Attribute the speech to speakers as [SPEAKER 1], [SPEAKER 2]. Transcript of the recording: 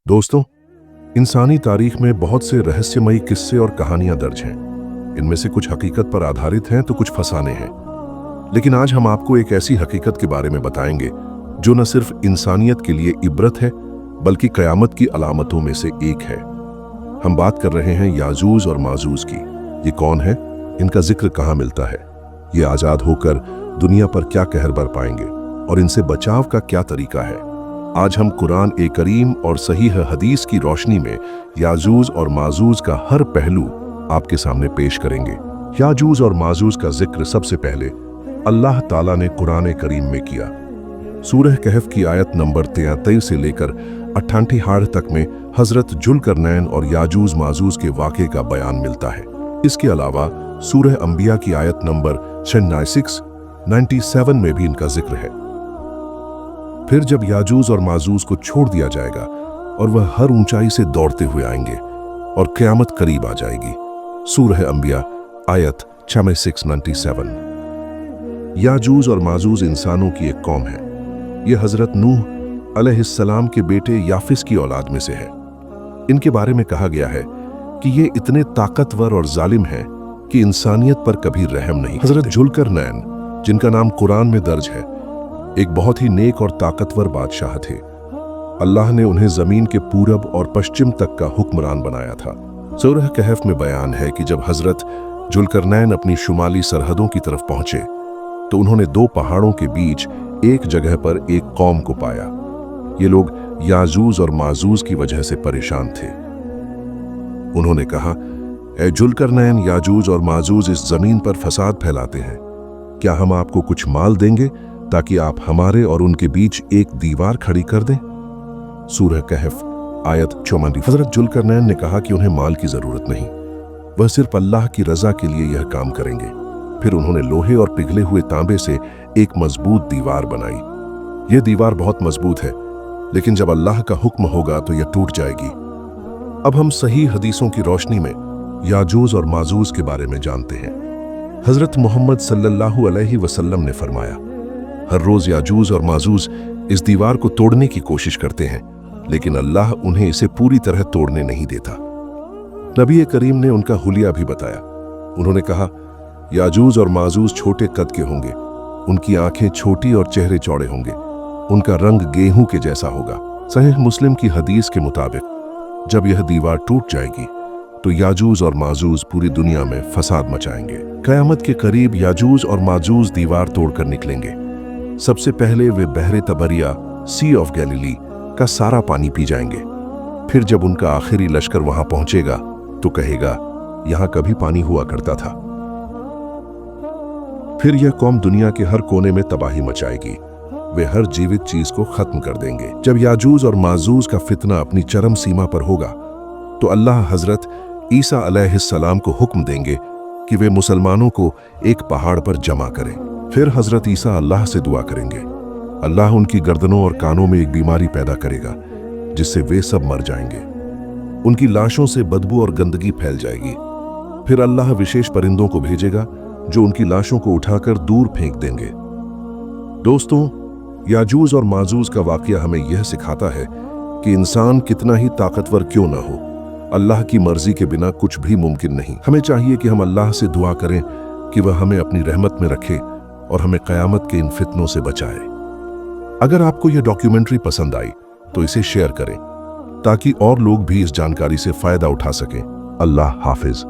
[SPEAKER 1] दोस्तों, इंसानी तारीख में बहुत से रहस्यमयी किस्से और कहानियां दर्ज हैं। इनमें से कुछ हकीकत पर आधारित हैं तो कुछ फसाने हैं। लेकिन आज हम आपको एक ऐसी हकीकत के बारे में बताएंगे जो न सिर्फ इंसानियत के लिए इबरत है बल्कि क़यामत की अलामतों में से एक है। हम बात कर रहे हैं याजूज और माजूज की। ये कौन है, इनका जिक्र कहाँ मिलता है, ये आज़ाद होकर दुनिया पर क्या कहर बरपाएंगे और इनसे बचाव का क्या तरीका है। आज हम कुरान ए करीम और सहीह हदीस की रोशनी में याजूज और माजूज का हर पहलू आपके सामने पेश करेंगे। याजूज और माजूज का जिक्र सबसे पहले अल्लाह ताला ने कुरान ए करीम में किया। सूरह कहफ की आयत नंबर 33 से लेकर 88 तक में हजरत जुल्करनैन और याजूज माजूज के वाक़े का बयान मिलता है। इसके अलावा सूरह अंबिया की आयत नंबर 97 में भी इनका जिक्र है। फिर जब याजूज और माजूज को छोड़ दिया जाएगा और वह हर ऊंचाई से दौड़ते हुए आएंगे और क़यामत करीब आ जाएगी। सूरह अंबिया आयत 97। याजूज और माजूज इंसानों की एक कौम है। यह हजरत नूह अलैहिस्सलाम के बेटे याफिस की औलाद में से है। इनके बारे में कहा गया है कि ये इतने ताकतवर और जालिम हैं कि इंसानियत पर कभी रहम नहीं। हजरत जुल्करनैन, जिनका नाम कुरान में दर्ज है, एक बहुत ही नेक और ताकतवर बादशाह थे। अल्लाह ने उन्हें जमीन के पूरब और पश्चिम तक का हुक्मरान बनाया था। सूरह कहफ में बयान है कि जब हजरत जुल्करनैन अपनी शुमाली सरहदों की तरफ पहुंचे तो उन्होंने दो पहाड़ों के बीच एक जगह पर एक कौम को पाया। ये लोग याजूज और माजूज की वजह से परेशान थे। उन्होंने कहा, ए जुल्करनैन, याजूज और माजूज इस जमीन पर फसाद फैलाते हैं। क्या हम आपको कुछ माल देंगे ताकि आप हमारे और उनके बीच एक दीवार खड़ी कर दें? सूरह कहफ आयत 44। हजरत जुल्करनैन ने कहा कि उन्हें माल की जरूरत नहीं, वह सिर्फ अल्लाह की रजा के लिए यह काम करेंगे। फिर उन्होंने लोहे और पिघले हुए तांबे से एक मजबूत दीवार बनाई। यह दीवार बहुत मजबूत है, लेकिन जब अल्लाह का हुक्म होगा तो यह टूट जाएगी। अब हम सही हदीसों की रोशनी में याजूज और माजूज के बारे में जानते हैं। हजरत मोहम्मद सल्लल्लाहु अलैहि वसल्लम ने फरमाया, हर रोज याजूज और माजूज इस दीवार को तोड़ने की कोशिश करते हैं, लेकिन अल्लाह उन्हें इसे पूरी तरह तोड़ने नहीं देता। नबी करीम ने उनका हुलिया भी बताया। उन्होंने कहा, याजूज और माजूज छोटे कद के होंगे, उनकी आंखें छोटी और चेहरे चौड़े होंगे, उनका रंग गेहूं के जैसा होगा। सहीह मुस्लिम की हदीस के मुताबिक जब यह दीवार टूट जाएगी तो याजूज और माजूज पूरी दुनिया में फसाद मचाएंगे। क़यामत के करीब याजूज और माजूज दीवार तोड़कर निकलेंगे। सबसे पहले वे बहरे तबरिया, सी ऑफ गैलिली का सारा पानी पी जाएंगे। फिर जब उनका आखिरी लश्कर वहां पहुंचेगा तो कहेगा, यहां कभी पानी हुआ करता था। फिर यह कौम दुनिया के हर कोने में तबाही मचाएगी। वे हर जीवित चीज को खत्म कर देंगे। जब याजूज और माजूज का फितना अपनी चरम सीमा पर होगा तो अल्लाह हजरत ईसा अलैहिस्सलाम को हुक्म देंगे कि वे मुसलमानों को एक पहाड़ पर जमा करें। फिर हजरत ईसा अल्लाह से दुआ करेंगे। अल्लाह उनकी गर्दनों और कानों में एक बीमारी पैदा करेगा जिससे वे सब मर जाएंगे। उनकी लाशों से बदबू और गंदगी फैल जाएगी। फिर अल्लाह विशेष परिंदों को भेजेगा जो उनकी लाशों को उठाकर दूर फेंक देंगे। दोस्तों, याजूज और माजूज का वाकया हमें यह सिखाता है कि इंसान कितना ही ताकतवर क्यों ना हो, अल्लाह की मर्जी के बिना कुछ भी मुमकिन नहीं। हमें चाहिए कि हम अल्लाह से दुआ करें कि वह हमें अपनी रहमत में रखे और हमें क़यामत के इन फितनों से बचाए। अगर आपको यह डॉक्यूमेंट्री पसंद आई तो इसे शेयर करें ताकि और लोग भी इस जानकारी से फायदा उठा सकें। अल्लाह हाफिज।